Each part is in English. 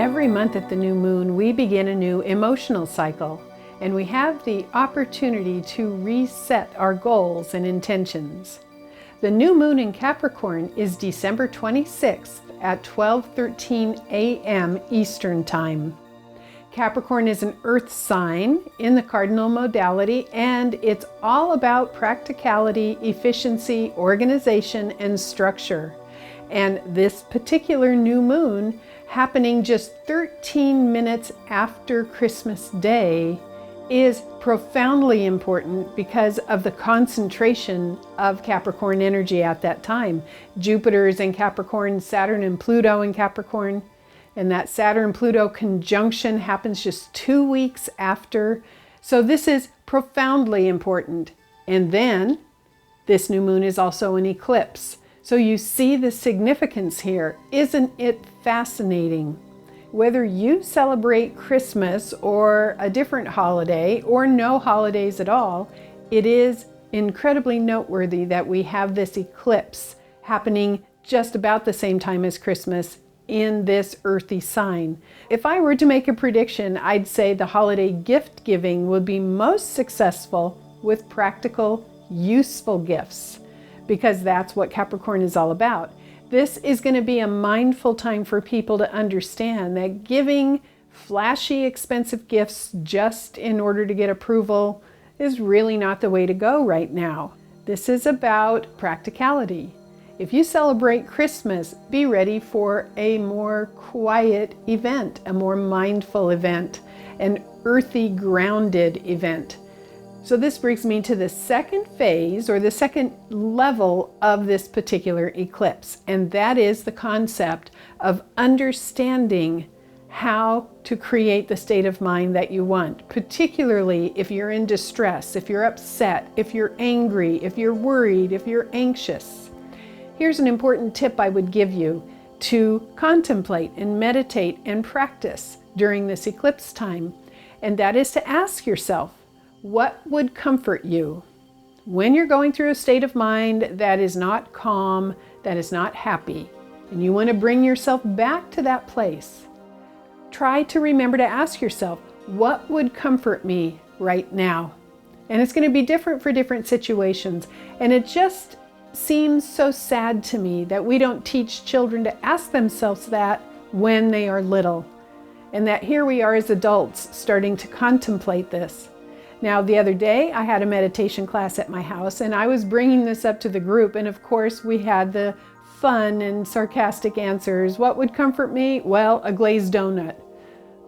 Every month at the new moon, we begin a new emotional cycle, and we have the opportunity to reset our goals and intentions. The new moon in Capricorn is December 26th at 12:13 a.m. Eastern Time. Capricorn is an earth sign in the cardinal modality, and it's all about practicality, efficiency, organization, and structure. And this particular new moon, happening just 13 minutes after Christmas Day, is profoundly important because of the concentration of Capricorn energy at that time. Jupiter is in Capricorn, Saturn and Pluto in Capricorn, and that Saturn-Pluto conjunction happens just 2 weeks after. So this is profoundly important. And then this new moon is also an eclipse. So you see the significance here. Isn't it fascinating? Whether you celebrate Christmas or a different holiday or no holidays at all, it is incredibly noteworthy that we have this eclipse happening just about the same time as Christmas in this earthy sign. If I were to make a prediction, I'd say the holiday gift giving would be most successful with practical, useful gifts, because that's what Capricorn is all about. This is going to be a mindful time for people to understand that giving flashy, expensive gifts just in order to get approval is really not the way to go right now. This is about practicality. If you celebrate Christmas, be ready for a more quiet event, a more mindful event, an earthy, grounded event. So this brings me to the second phase, or the second level of this particular eclipse, and that is the concept of understanding how to create the state of mind that you want, particularly if you're in distress, if you're upset, if you're angry, if you're worried, if you're anxious. Here's an important tip I would give you to contemplate and meditate and practice during this eclipse time, and that is to ask yourself, what would comfort you when you're going through a state of mind that is not calm, that is not happy, and you want to bring yourself back to that place? Try to remember to ask yourself, what would comfort me right now? And it's going to be different for different situations. And it just seems so sad to me that we don't teach children to ask themselves that when they are little, and that here we are as adults starting to contemplate this. Now, the other day, I had a meditation class at my house, and I was bringing this up to the group, and of course, we had the fun and sarcastic answers. What would comfort me? Well, a glazed donut,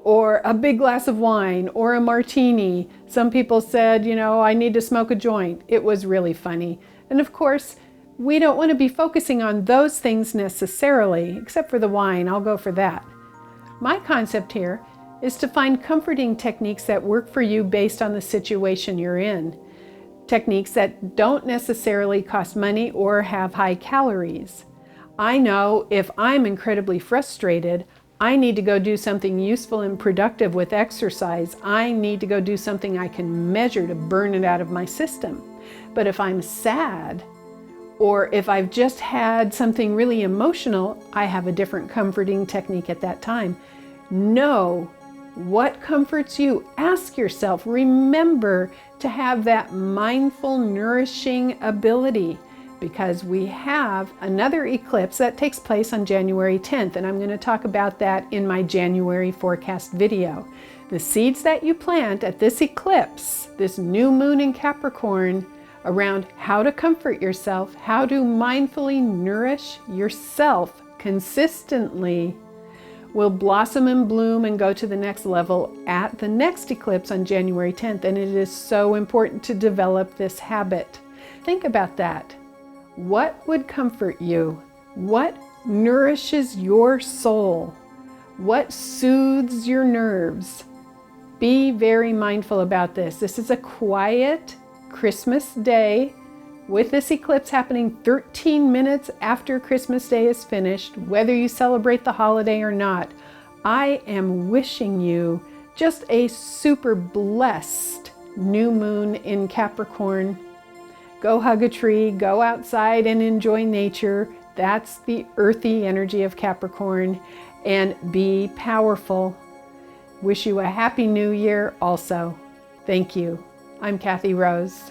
or a big glass of wine, or a martini. Some people said, I need to smoke a joint. It was really funny. And of course, we don't want to be focusing on those things necessarily, except for the wine. I'll go for that. My concept here is to find comforting techniques that work for you based on the situation you're in. Techniques that don't necessarily cost money or have high calories. I know if I'm incredibly frustrated, I need to go do something useful and productive with exercise. I need to go do something I can measure to burn it out of my system. But if I'm sad, or if I've just had something really emotional, I have a different comforting technique at that time. Know what comforts you. Ask yourself. Remember to have that mindful, nourishing ability, because we have another eclipse that takes place on January 10th, and I'm going to talk about that in my January forecast video. The seeds that you plant at this eclipse, this new moon in Capricorn, around how to comfort yourself, how to mindfully nourish yourself consistently, will blossom and bloom and go to the next level at the next eclipse on January 10th. And it is so important to develop this habit. Think about that. What would comfort you? What nourishes your soul? What soothes your nerves? Be very mindful about this. This is a quiet Christmas day, with this eclipse happening 13 minutes after Christmas Day is finished, whether you celebrate the holiday or not. I am wishing you just a super blessed new moon in Capricorn. Go hug a tree, go outside and enjoy nature. That's the earthy energy of Capricorn. and be powerful. Wish you a happy new year also. Thank you. I'm Kathy Rose.